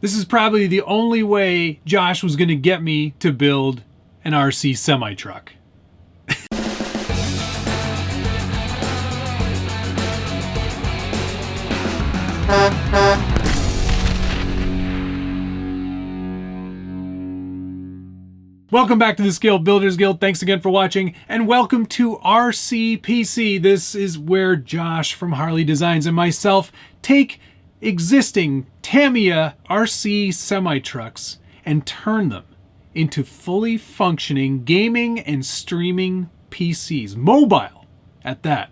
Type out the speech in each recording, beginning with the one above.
This is probably the only way Josh was going to get me to build an RC semi-truck. Welcome back to the Scaled Builders Guild. Thanks again for watching, and welcome to RCPC. This is where Josh from Harley Designs and myself take existing Tamiya RC semi-trucks and turn them into fully functioning gaming and streaming PCs, mobile at that,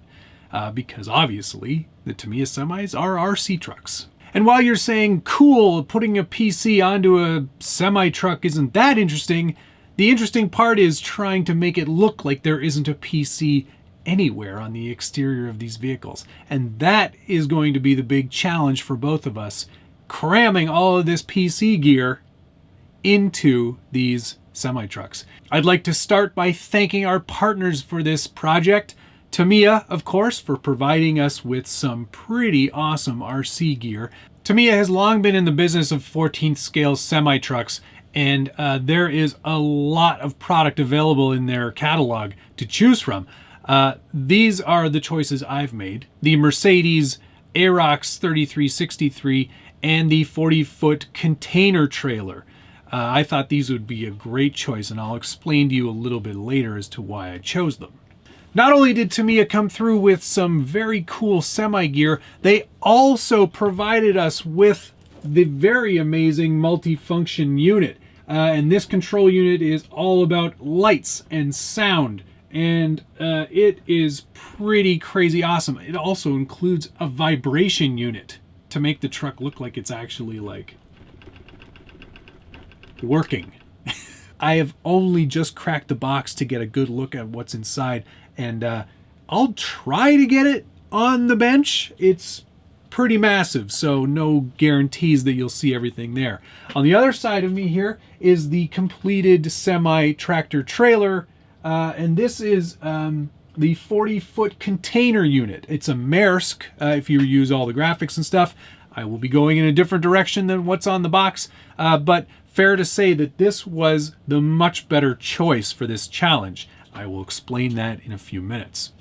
because obviously the Tamiya semis are RC trucks. And while you're saying, cool, putting a PC onto a semi-truck isn't that interesting, the interesting part is trying to make it look like there isn't a PC anywhere on the exterior of these vehicles. And that is going to be the big challenge for both of us, cramming all of this PC gear into these semi-trucks. I'd like to start by thanking our partners for this project. Tamiya, of course, for providing us with some pretty awesome RC gear. Tamiya has long been in the business of 14th scale semi-trucks, and there is a lot of product available in their catalog to choose from. These are the choices I've made. The Mercedes Aerox 3363 and the 40-foot container trailer. I thought these would be a great choice, and I'll explain to you a little bit later as to why I chose them. Not only did Tamiya come through with some very cool semi-gear, they also provided us with the very amazing multifunction unit. And this control unit is all about lights and sound, and it is pretty crazy awesome. It also includes a vibration unit to make the truck look like it's actually like working. I have only just cracked the box to get a good look at what's inside, and I'll try to get it on the bench. It's pretty massive, so no guarantees that you'll see everything there. On the other side of me here is the completed semi-tractor trailer, and this is the 40-foot container unit. It's a Maersk, if you use all the graphics and stuff. I will be going in a different direction than what's on the box, but fair to say that this was the much better choice for this challenge. I will explain that in a few minutes.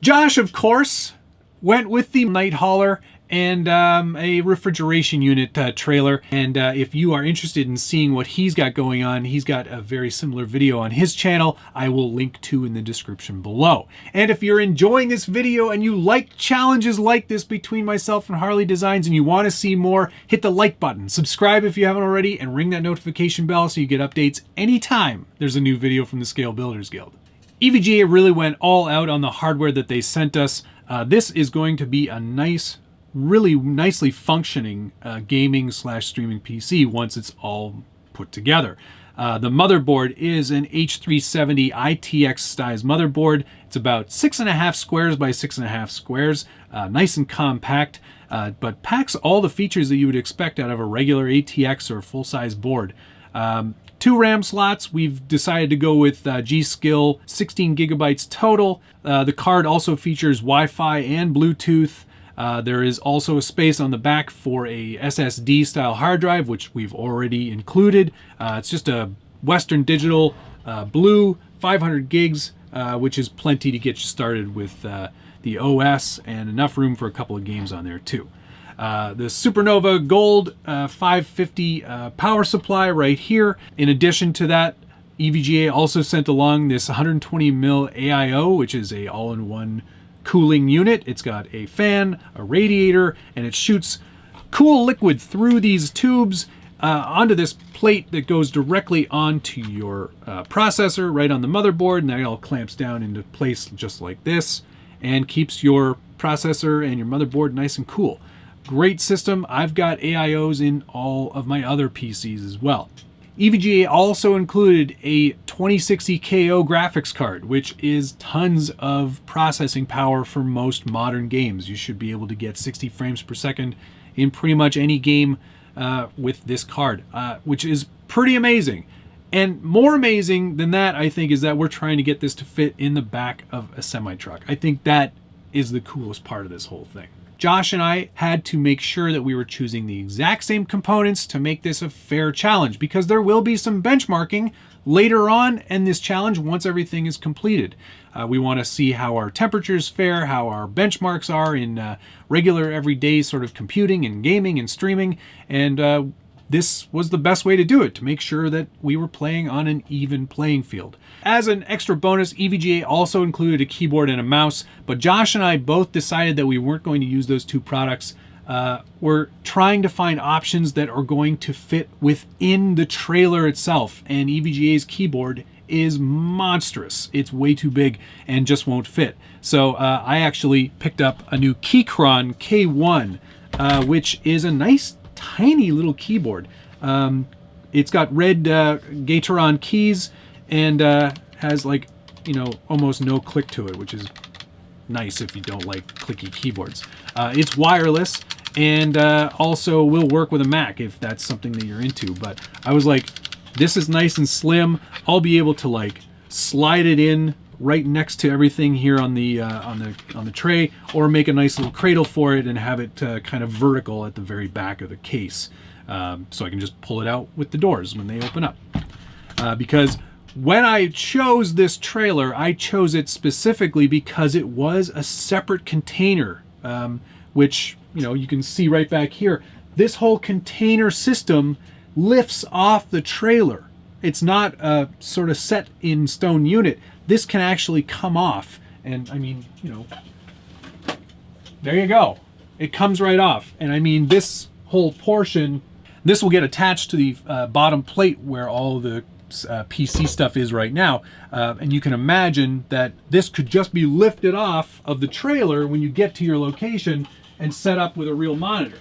Josh, of course, went with the night hauler and a refrigeration unit trailer. And if you are interested in seeing what he's got going on, he's got a very similar video on his channel I will link to in the description below. And if you're enjoying this video and you like challenges like this between myself and Harley Designs and you want to see more, hit the like button, subscribe if you haven't already, and ring that notification bell so you get updates anytime there's a new video from the Scale Builders Guild. EVGA really went all out on the hardware that they sent us. This is going to be a really nicely functioning gaming / streaming PC once it's all put together. The motherboard is an H370 ITX size motherboard. It's about 6.5 squares by 6.5 squares, nice and compact, but packs all the features that you would expect out of a regular ATX or full-size board. 2 RAM slots. We've decided to go with G.Skill, 16 gigabytes total. The card also features Wi-Fi and Bluetooth. There is also a space on the back for a SSD style hard drive, which we've already included. It's just a Western Digital blue 500 gigs, which is plenty to get you started with the OS, and enough room for a couple of games on there too. The Supernova Gold 550 power supply right here. In addition to that, EVGA also sent along this 120mm AIO, which is a all-in-one cooling unit. It's got a fan, a radiator, and it shoots cool liquid through these tubes onto this plate that goes directly onto your processor right on the motherboard, and that all clamps down into place just like this and keeps your processor and your motherboard nice and cool. Great system. I've got AIOs in all of my other PCs as well. EVGA also included a 2060 KO graphics card, which is tons of processing power for most modern games. You should be able to get 60 frames per second in pretty much any game with this card, which is pretty amazing. And more amazing than that, I think, is that we're trying to get this to fit in the back of a semi-truck. I think that is the coolest part of this whole thing. Josh and I had to make sure that we were choosing the exact same components to make this a fair challenge, because there will be some benchmarking later on in this challenge once everything is completed. We want to see how our temperatures fare, how our benchmarks are in regular everyday sort of computing and gaming and streaming, and this was the best way to do it, to make sure that we were playing on an even playing field. As an extra bonus, EVGA also included a keyboard and a mouse, but Josh and I both decided that we weren't going to use those two products. We're trying to find options that are going to fit within the trailer itself, and EVGA's keyboard is monstrous. It's way too big and just won't fit. So I actually picked up a new Keychron K1, which is a nice tiny little keyboard. It's got red Gateron keys and has, like, you know, almost no click to it, which is nice if you don't like clicky keyboards. It's wireless and also will work with a Mac if that's something that you're into. But I was like, this is nice and slim. I'll be able to like slide it in right next to everything here on the tray, or make a nice little cradle for it and have it kind of vertical at the very back of the case, so I can just pull it out with the doors when they open up. Because when I chose this trailer, I chose it specifically because it was a separate container, which, you know, you can see right back here. This whole container system lifts off the trailer. It's not a sort of set in stone unit. This can actually come off, and I mean, you know, there you go. It comes right off. And I mean, this whole portion, this will get attached to the bottom plate where all the PC stuff is right now. And you can imagine that this could just be lifted off of the trailer when you get to your location and set up with a real monitor.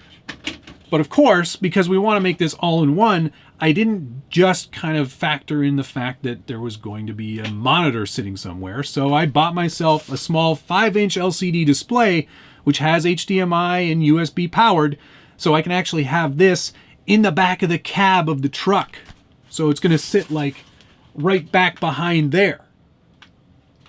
But of course, because we want to make this all-in-one, I didn't just kind of factor in the fact that there was going to be a monitor sitting somewhere. So I bought myself a small 5-inch LCD display, which has HDMI and USB powered, so I can actually have this in the back of the cab of the truck. So it's going to sit like right back behind there,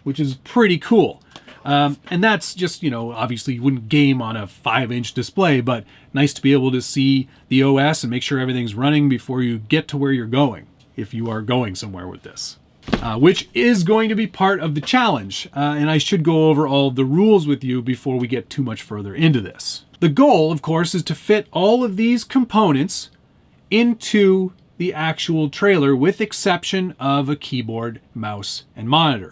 which is pretty cool. And that's just, you know, obviously you wouldn't game on a 5-inch display, but nice to be able to see the OS and make sure everything's running before you get to where you're going, if you are going somewhere with this, which is going to be part of the challenge. And I should go over all of the rules with you before we get too much further into this. The goal, of course, is to fit all of these components into the actual trailer, with exception of a keyboard, mouse, and monitor.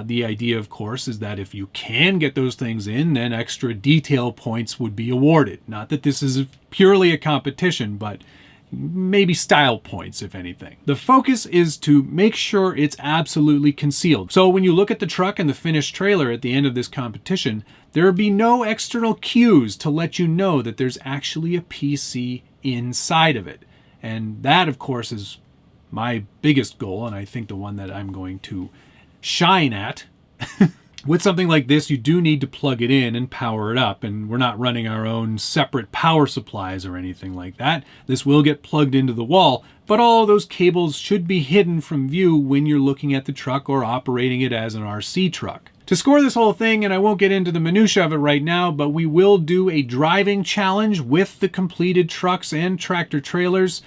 The idea, of course, is that if you can get those things in, then extra detail points would be awarded. Not that this is purely a competition, but maybe style points, if anything. The focus is to make sure it's absolutely concealed. So when you look at the truck and the finished trailer at the end of this competition, there will be no external cues to let you know that there's actually a PC inside of it. And that, of course, is my biggest goal, and I think the one that I'm going to shine at. With something like this, you do need to plug it in and power it up, and we're not running our own separate power supplies or anything like that. This will get plugged into the wall, but all of those cables should be hidden from view when you're looking at the truck or operating it as an RC truck. To score this whole thing, and I won't get into the minutia of it right now, but we will do a driving challenge with the completed trucks and tractor trailers,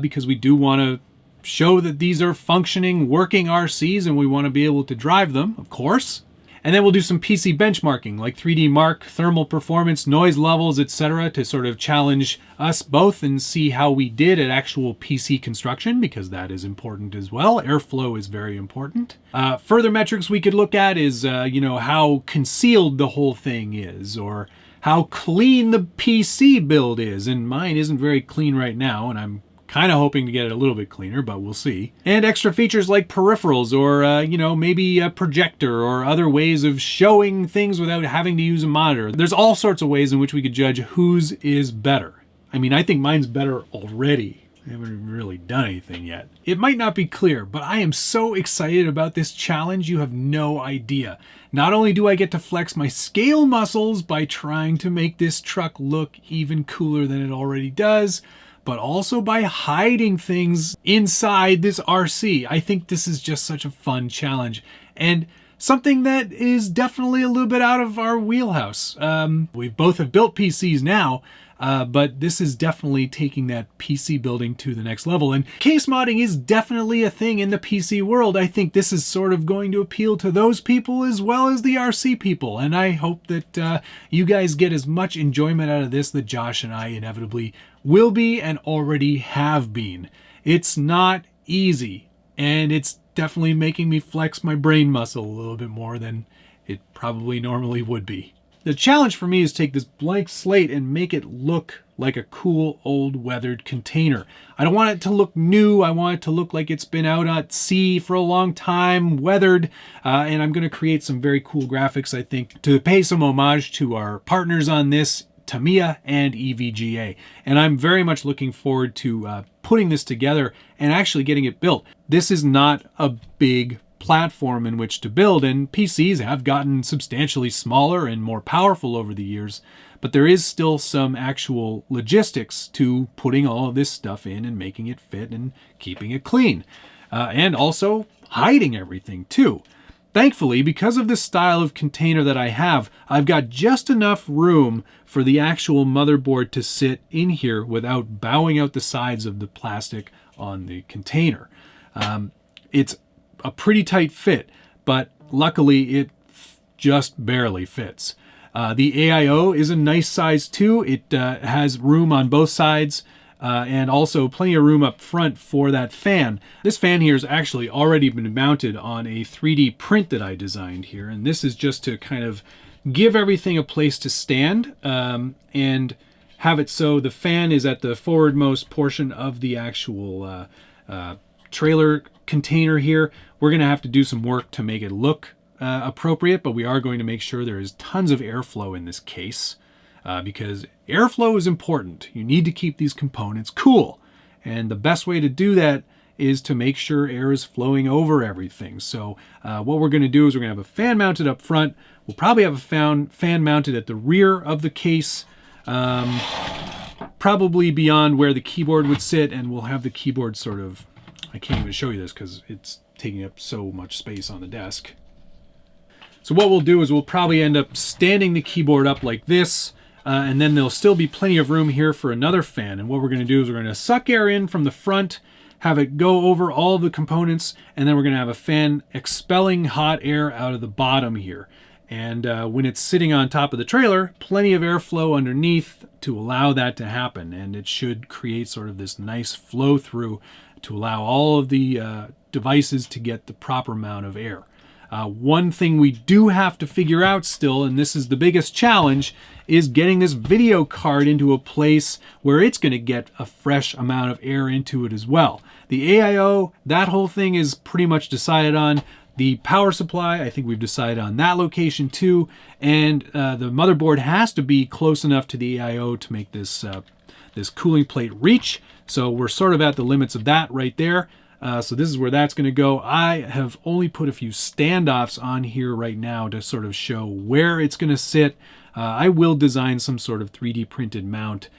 because we do want to show that these are functioning, working RCs, and we want to be able to drive them, of course. And then we'll do some PC benchmarking, like 3D Mark, thermal performance, noise levels, etc., to sort of challenge us both and see how we did at actual PC construction, because that is important as well. Airflow is very important. Further metrics we could look at is, how concealed the whole thing is, or how clean the PC build is. And mine isn't very clean right now, and I'm kind of hoping to get it a little bit cleaner, but we'll see. And extra features like peripherals, or maybe a projector, or other ways of showing things without having to use a monitor. There's all sorts of ways in which we could judge whose is better. I mean, I think mine's better already. I haven't really done anything yet. It might not be clear, but I am so excited about this challenge, you have no idea. Not only do I get to flex my scale muscles by trying to make this truck look even cooler than it already does, but also by hiding things inside this RC. I think this is just such a fun challenge. And something that is definitely a little bit out of our wheelhouse. We both have built PCs now, but this is definitely taking that PC building to the next level. And case modding is definitely a thing in the PC world. I think this is sort of going to appeal to those people as well as the RC people. And I hope that you guys get as much enjoyment out of this that Josh and I inevitably will be and already have been. It's not easy, and it's definitely making me flex my brain muscle a little bit more than it probably normally would be. The challenge for me is take this blank slate and make it look like a cool old weathered container. I don't want it to look new. I want it to look like it's been out at sea for a long time, weathered, and I'm going to create some very cool graphics, I think, to pay some homage to our partners on this, Tamiya and EVGA. And I'm very much looking forward to putting this together and actually getting it built. This is not a big platform in which to build, and PCs have gotten substantially smaller and more powerful over the years, but there is still some actual logistics to putting all of this stuff in and making it fit and keeping it clean, and also hiding everything too. Thankfully, because of this style of container that I have, I've got just enough room for the actual motherboard to sit in here without bowing out the sides of the plastic on the container. It's a pretty tight fit, but luckily it just barely fits. The AIO is a nice size too. It has room on both sides. And also plenty of room up front for that fan. This fan here has actually already been mounted on a 3D print that I designed here, and this is just to kind of give everything a place to stand and have it so the fan is at the forwardmost portion of the actual trailer container here. We're going to have to do some work to make it look appropriate, but we are going to make sure there is tons of airflow in this case. Because airflow is important. You need to keep these components cool. And the best way to do that is to make sure air is flowing over everything. So what we're going to do is we're going to have a fan mounted up front. We'll probably have a fan mounted at the rear of the case, probably beyond where the keyboard would sit, and we'll have the keyboard sort of, I can't even show you this because it's taking up so much space on the desk. So what we'll do is we'll probably end up standing the keyboard up like this, and then there'll still be plenty of room here for another fan. And what we're going to do is we're going to suck air in from the front, have it go over all the components, and then we're going to have a fan expelling hot air out of the bottom here. And when it's sitting on top of the trailer, plenty of airflow underneath to allow that to happen. And it should create sort of this nice flow through to allow all of the devices to get the proper amount of air. One thing we do have to figure out still, and this is the biggest challenge, is getting this video card into a place where it's going to get a fresh amount of air into it as well. The AIO, that whole thing is pretty much decided on. The power supply, I think we've decided on that location too. And the motherboard has to be close enough to the AIO to make this, this cooling plate reach. So we're sort of at the limits of that right there. So this is where that's going to go. I have only put a few standoffs on here right now to sort of show where it's going to sit. I will design some sort of 3D printed mount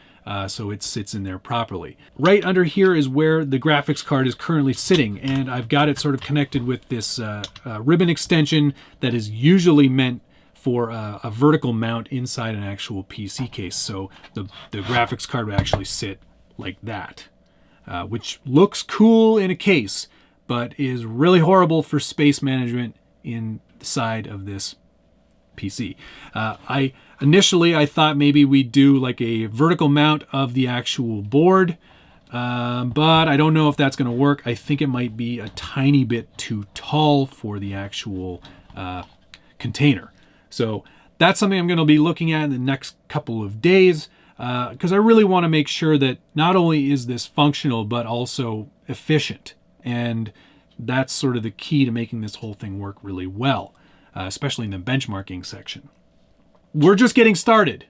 so it sits in there properly. Right under here is where the graphics card is currently sitting, and I've got it sort of connected with this ribbon extension that is usually meant for a vertical mount inside an actual PC case. So the graphics card would actually sit like that. Which looks cool in a case, but is really horrible for space management inside of this PC. Initially I thought maybe we'd do like a vertical mount of the actual board, but I don't know if that's going to work. I think it might be a tiny bit too tall for the actual container. So that's something I'm going to be looking at in the next couple of days. Because I really want to make sure that not only is this functional, but also efficient. And that's sort of the key to making this whole thing work really well, especially in the benchmarking section. We're just getting started.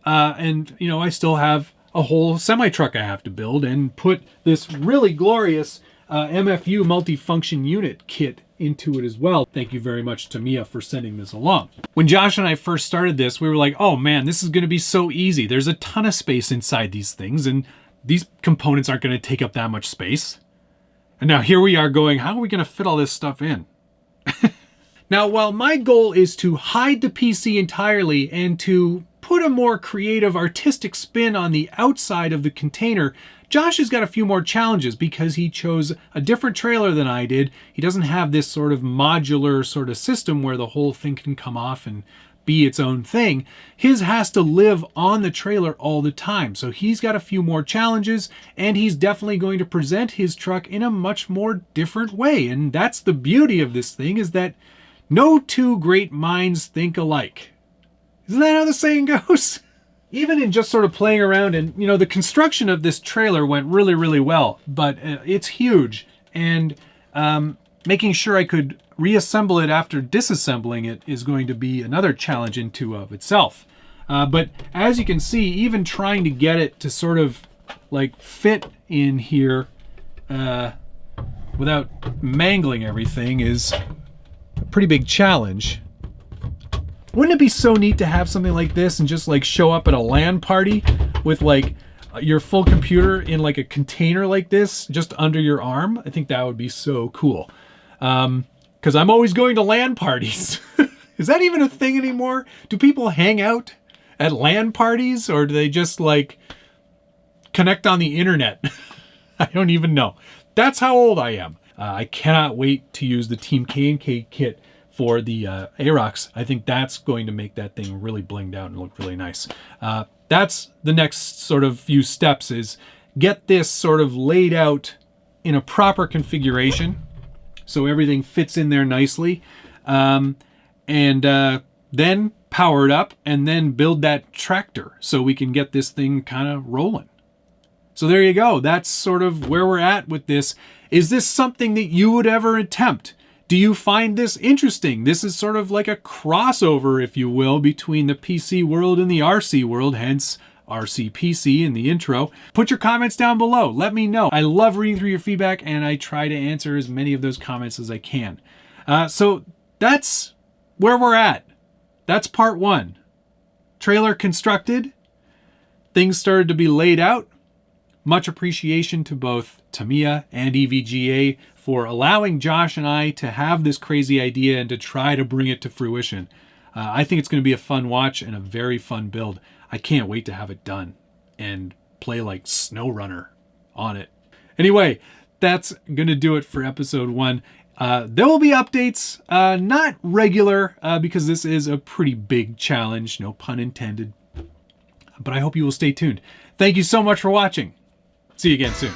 And, you know, I still have a whole semi-truck I have to build and put this really glorious MFU multifunction unit kit into it as well. Thank you very much to Tamiya for sending this along. When Josh and I first started this, we were like, oh man, this is going to be so easy. There's a ton of space inside these things, and these components aren't going to take up that much space. And now here we are going, how are we going to fit all this stuff in? Now, while my goal is to hide the PC entirely and to put a more creative, artistic spin on the outside of the container, Josh has got a few more challenges because he chose a different trailer than I did. He doesn't have this sort of modular sort of system where the whole thing can come off and be its own thing. His has to live on the trailer all the time. So he's got a few more challenges, and he's definitely going to present his truck in a much more different way. And that's the beauty of this thing, is that no two great minds think alike. Isn't that how the saying goes? Even in just sort of playing around, and you know, the construction of this trailer went really, really well, but it's huge, and making sure I could reassemble it after disassembling it is going to be another challenge into of itself. But as you can see, even trying to get it to sort of like fit in here without mangling everything is a pretty big challenge. Wouldn't it be so neat to have something like this and just like show up at a LAN party with like your full computer in like a container like this just under your arm? I think that would be so cool. Because I'm always going to LAN parties. Is that even a thing anymore? Do people hang out at LAN parties, or do they just like connect on the internet? I don't even know. That's how old I am. I cannot wait to use the Team K&K kit for the Aerox. I think that's going to make that thing really blinged out and look really nice. That's the next sort of few steps, is get this sort of laid out in a proper configuration so everything fits in there nicely, and then power it up and then build that tractor so we can get this thing kind of rolling. So there you go. That's sort of where we're at with this. Is this something that you would ever attempt? Do you find this interesting? This is sort of like a crossover, if you will, between the PC world and the RC world, hence RCPC in the intro. Put your comments down below. Let me know. I love reading through your feedback, and I try to answer as many of those comments as I can. So that's where we're at. That's part one. Trailer constructed. Things started to be laid out. Much appreciation to both Tamiya and EVGA for allowing Josh and I to have this crazy idea and to try to bring it to fruition. I think it's going to be a fun watch and a very fun build. I can't wait to have it done and play like SnowRunner on it. Anyway, that's going to do it for episode 1. There will be updates, not regular, because this is a pretty big challenge, no pun intended. But I hope you will stay tuned. Thank you so much for watching. See you again soon.